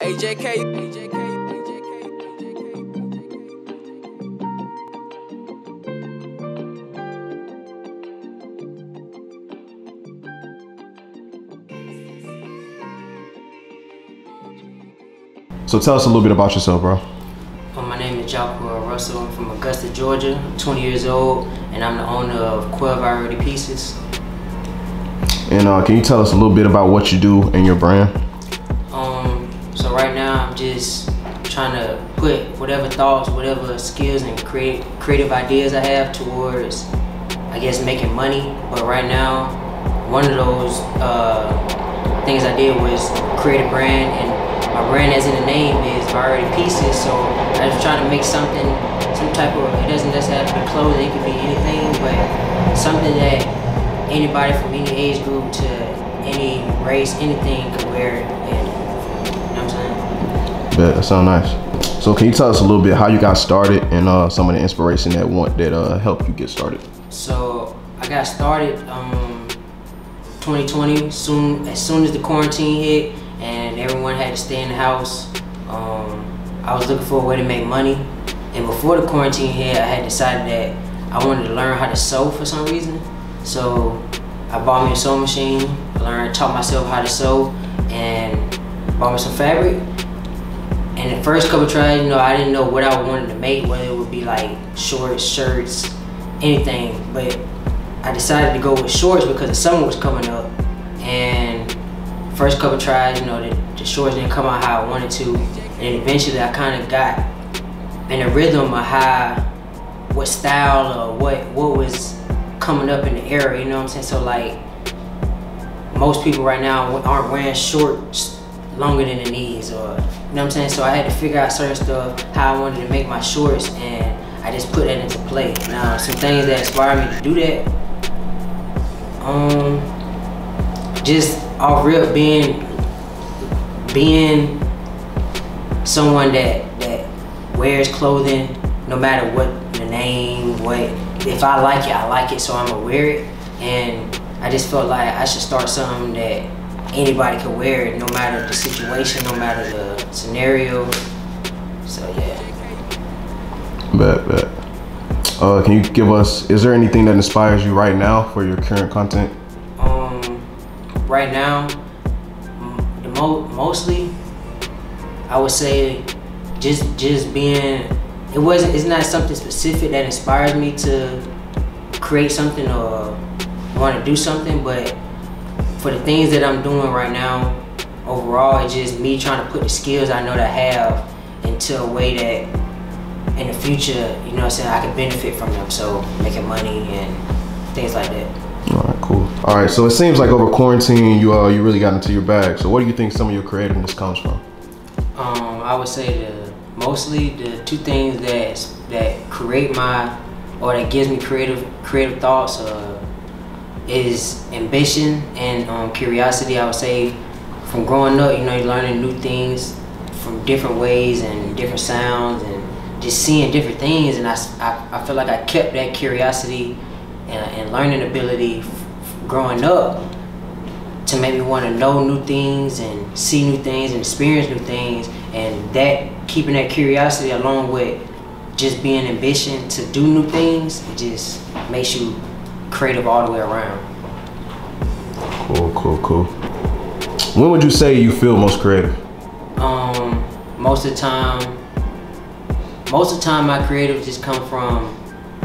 So tell us a little bit about yourself, bro. My name is Jacquel Russell. I'm from Augusta, Georgia. I'm 20 years old, and I'm the owner of 12 Variety Pieces. And can you tell us a little bit about what you do and your brand? So right now, I'm just trying to put whatever thoughts, whatever skills, and creative ideas I have towards, I guess, making money. But right now, one of those things I did was create a brand, and my brand, as in the name, is Variety Pieces. So I was trying to make something, some type of, it doesn't necessarily have to be clothing, it could be anything, but something that anybody from any age group to any race, anything could wear it. And, you know what I'm saying? Bet, that sounds nice. So can you tell us a little bit how you got started and some of the inspiration that helped you get started? So I got started 2020, as soon as the quarantine hit and everyone had to stay in the house. I was looking for a way to make money, and before the quarantine hit, I had decided that I wanted to learn how to sew for some reason. So I bought me a sewing machine, taught myself how to sew, and bought me some fabric. And the first couple tries, I didn't know what I wanted to make, whether it would be like shorts, shirts, anything. But I decided to go with shorts because the summer was coming up, and first couple tries, the shorts didn't come out how I wanted to, and eventually I kind of got in a rhythm of what style or what was coming up in the era, you know what I'm saying? So like, most people right now aren't wearing shorts longer than the knees, or, you know what I'm saying? So I had to figure out certain stuff, how I wanted to make my shorts, and I just put that into play. Now, some things that inspired me to do that, just off rip, being someone that wears clothing, no matter what the name, if I like it, so I'm gonna wear it. And I just felt like I should start something that anybody could wear it, no matter the situation, no matter the scenario. So yeah. Bet. Can you give us, is there anything that inspires you right now for your current content? Right now, mostly, I would say just being, it's not something specific that inspires me to create something or want to do something, but for the things that I'm doing right now, overall, it's just me trying to put the skills I know that I have into a way that in the future, you know what I'm saying, I can benefit from them. So making money and things like that. All right, cool. All right, so it seems like over quarantine, you really got into your bag. So what do you think some of your creativeness comes from? I would say mostly the two things that create that gives me creative thoughts is ambition and curiosity. I would say from growing up, you're learning new things from different ways and different sounds and just seeing different things. And I feel like I kept that curiosity and learning ability growing up to make me want to know new things and see new things and experience new things. And keeping that curiosity along with just being ambition to do new things, it just makes you creative all the way around. Cool. When would you say you feel most creative? Most of the time my creative just come from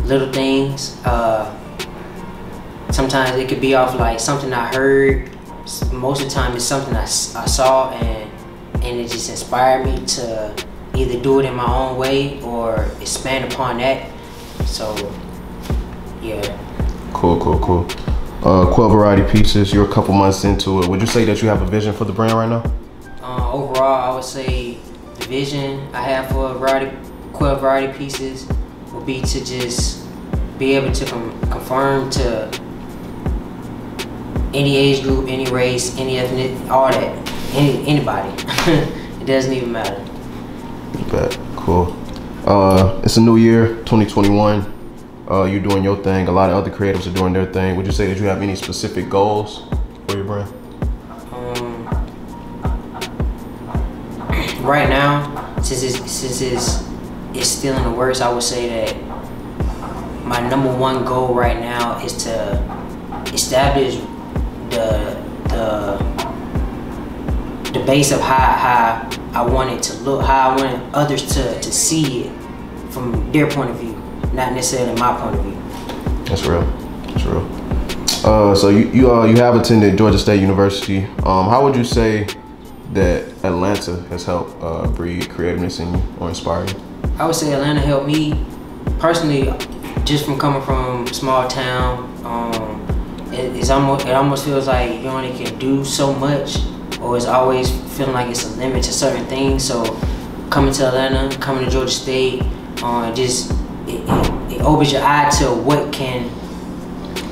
little things. Sometimes it could be off like something I heard. Most of the time it's something I saw and it just inspired me to either do it in my own way or expand upon that. So yeah. Cool. 12 Variety Pieces, you're a couple months into it. Would you say that you have a vision for the brand right now? Overall, I would say the vision I have for 12 Variety Pieces would be to just be able to conform to any age group, any race, any ethnic, all that, anybody. It doesn't even matter. Bet. Cool. It's a new year, 2021. You're doing your thing. A lot of other creatives are doing their thing. Would you say that you have any specific goals for your brand? right now, since it's still in the works, I would say that my #1 goal right now is to establish the base of how I want it to look, how I want others to see it from their point of view, not necessarily my point of view. That's real. That's real. So you have attended Georgia State University. How would you say that Atlanta has helped breed creativeness in you or inspire you? I would say Atlanta helped me personally, just from coming from small town. It almost feels like you only can do so much, or it's always feeling like it's a limit to certain things. So coming to Atlanta, coming to Georgia State, it opens your eye to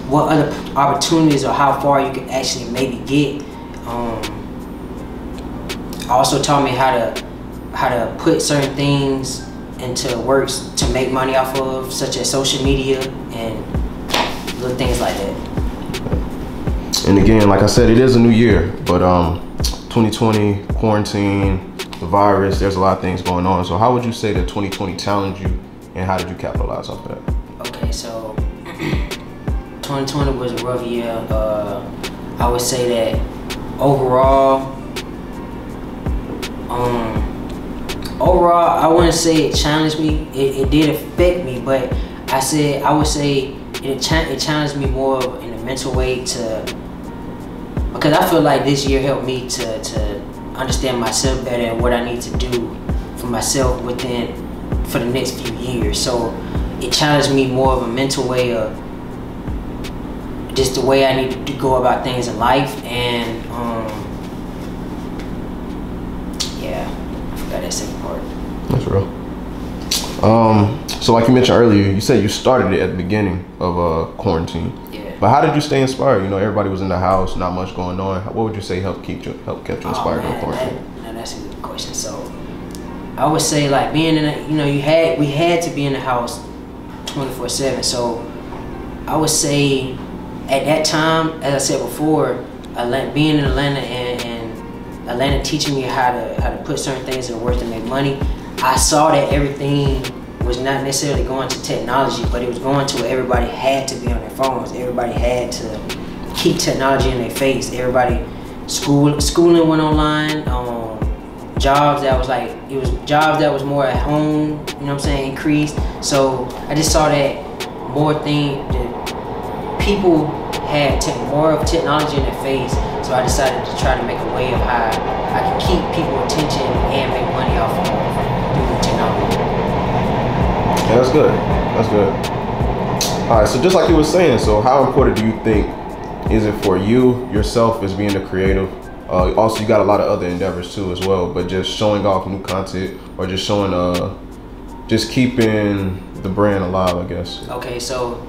what other opportunities or how far you can actually maybe get. Also taught me how to put certain things into works to make money off of, such as social media and little things like that. And again, like I said, it is a new year, but 2020, quarantine, the virus, there's a lot of things going on. So how would you say that 2020 challenged you, and how did you capitalize off that? Okay, so 2020 was a rough year. I would say that overall, I wouldn't say it challenged me. It did affect me, but I would say it challenged me more in a mental way because I feel like this year helped me to understand myself better and what I need to do for myself for the next few years. So it challenged me more of a mental way of just the way I need to go about things in life, and yeah, I forgot that second part. That's real. So like you mentioned earlier, you said you started it at the beginning of quarantine. Yeah. But how did you stay inspired? You know, everybody was in the house, not much going on. What would you say helped kept you inspired during quarantine? That's a good question. So I would say, like, being in we had to be in the house 24/7. So I would say at that time, as I said before, being in Atlanta and Atlanta teaching me how to put certain things in work to make money, I saw that everything was not necessarily going to technology, but it was going to where everybody had to be on their phones. Everybody had to keep technology in their face. Everybody, schooling went online. Jobs that was more at home, you know what I'm saying, increased. So I just saw that people had more of technology in their face. So I decided to try to make a way of how I can keep people's attention and make money off of through technology. Yeah, that's good. That's good. All right, so just like you were saying, so how important do you think is it for you yourself as being a creative? Also, you got a lot of other endeavors too as well, but just showing off new content or just showing, just keeping the brand alive, I guess. Okay, so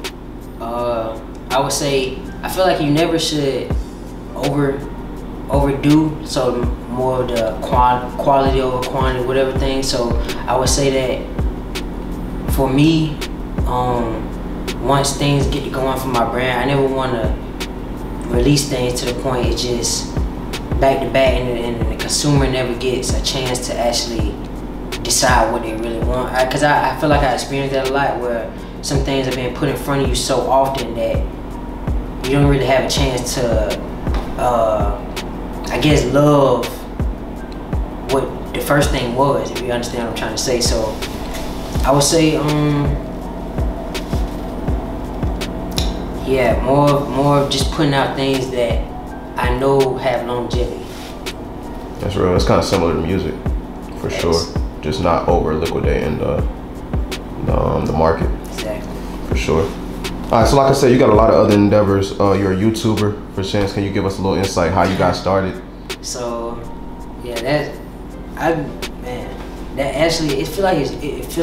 I would say I feel like you never should overdo. So more of the quality over quantity, whatever thing. So I would say that for me, once things get going for my brand, I never want to release things to the point it's just back to back, and the consumer never gets a chance to actually decide what they really want. Because I feel like I experienced that a lot, where some things are being put in front of you so often that you don't really have a chance to, I guess, love what the first thing was, if you understand what I'm trying to say. So I would say, yeah, more of just putting out things that I know have longevity. That's real. It's kind of similar to music, for sure. Just not over liquidating the market. Exactly. For sure. All right, so like I said, you got a lot of other endeavors. You're a YouTuber. For chance, can you give us a little insight how you got started? So, yeah, it feel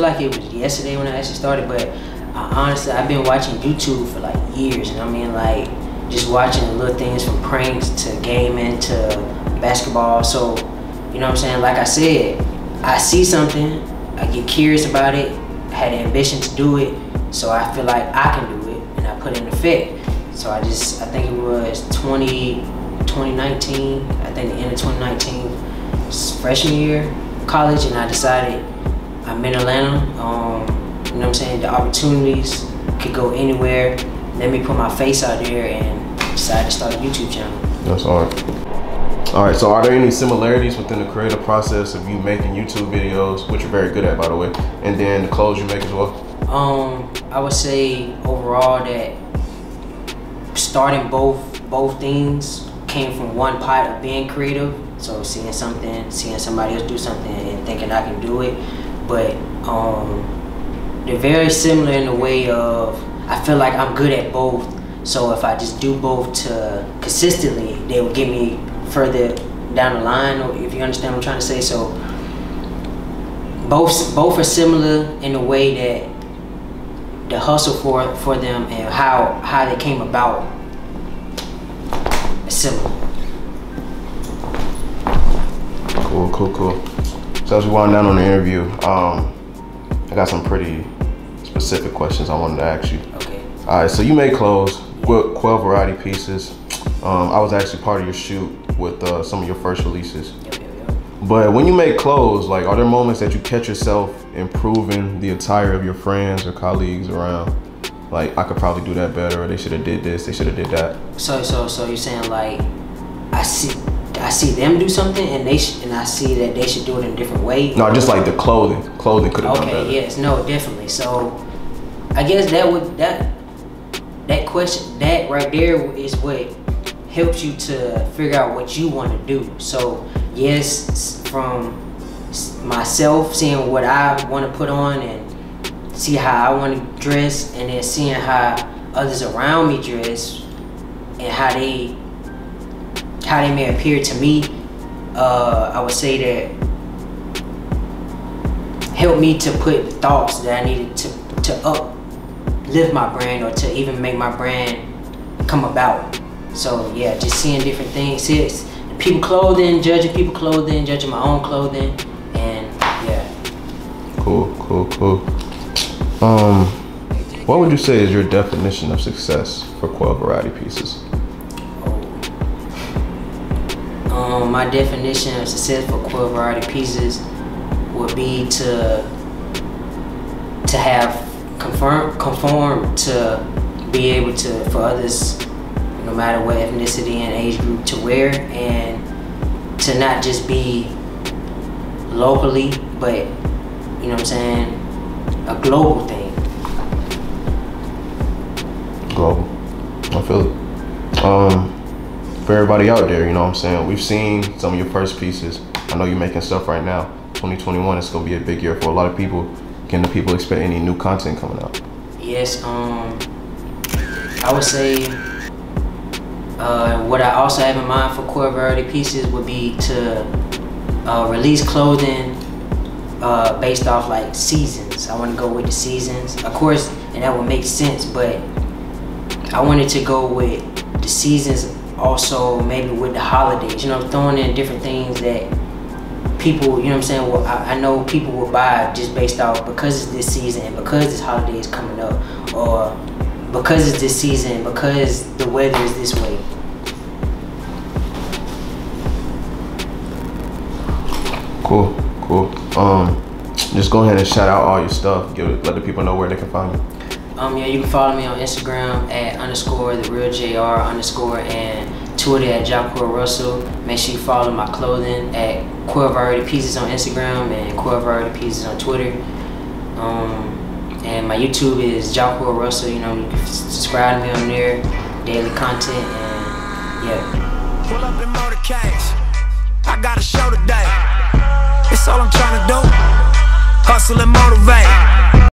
like it was yesterday when I actually started, but honestly, I've been watching YouTube for like years, and I mean, like, just watching the little things from pranks to gaming to basketball. So, you know what I'm saying? Like I said, I see something, I get curious about it, I had the ambition to do it, so I feel like I can do it, and I put it in effect. So I think it was 2019, I think the end of 2019, freshman year, college, and I decided I'm in Atlanta. You know what I'm saying? The opportunities could go anywhere. Let me put my face out there and decide to start a YouTube channel. That's hard. All right, so are there any similarities within the creative process of you making YouTube videos, which you're very good at, by the way, and then the clothes you make as well? I would say overall that starting both things came from one pot of being creative. So seeing somebody else do something and thinking I can do it. But they're very similar in the way of, I feel like I'm good at both. So if I just do both consistently, they will get me further down the line, or if you understand what I'm trying to say. So both are similar in the way that the hustle for them and how they came about is similar. Cool. So as we wind down on the interview, I got some pretty specific questions I wanted to ask you. Okay. All right, so you make clothes, 12 variety pieces. I was actually part of your shoot with some of your first releases. Yep. But when you make clothes, like, are there moments that you catch yourself improving the attire of your friends or colleagues around? Like, I could probably do that better, or they should have did this, they should have did that. So you're saying, like, I see them do something and I see that they should do it in a different way? No, just like the clothing could have done better. Okay, yes, no, definitely. So I guess that question, that right there is what helps you to figure out what you want to do. So yes, from myself, seeing what I want to put on and see how I want to dress, and then seeing how others around me dress and how they may appear to me, I would say that helped me to put thoughts that I needed to uplift my brand, or to even make my brand come about. So yeah, just seeing different things, judging people clothing, judging my own clothing, and yeah. Cool. What would you say is your definition of success for Quell Variety Pieces? My definition of success for Quell Variety Pieces would be to have conform to be able to, for others, no matter what ethnicity and age group, to wear, and to not just be locally, but, you know what I'm saying, a global thing. Global. I feel it. For everybody out there, you know what I'm saying, we've seen some of your first pieces. I know you're making stuff right now. 2021 is going to be a big year for a lot of people. Can the people expect any new content coming out? Yes, I would say what I also have in mind for Quell Variety Pieces would be to release clothing based off like seasons. I want to go with the seasons, of course, and that would make sense, but I wanted to go with the seasons also, maybe with the holidays, you know, throwing in different things that people, you know what I'm saying, well, I know people will buy just based off because it's this season and because this holiday is coming up, or because it's this season, because the weather is this way. Cool. Just go ahead and shout out all your stuff. Let the people know where they can find you. Yeah, you can follow me on Instagram at _TheRealJR_ and Twitter at Jacquel Russell. Make sure you follow my clothing at Quell Variety Pieces on Instagram and Quell Variety Pieces on Twitter. And my YouTube is Jacquel Russell. You know, you can subscribe to me on there, daily content, and yeah. Pull up in motorcades. I got a show today. It's all I'm trying to do. Hustle and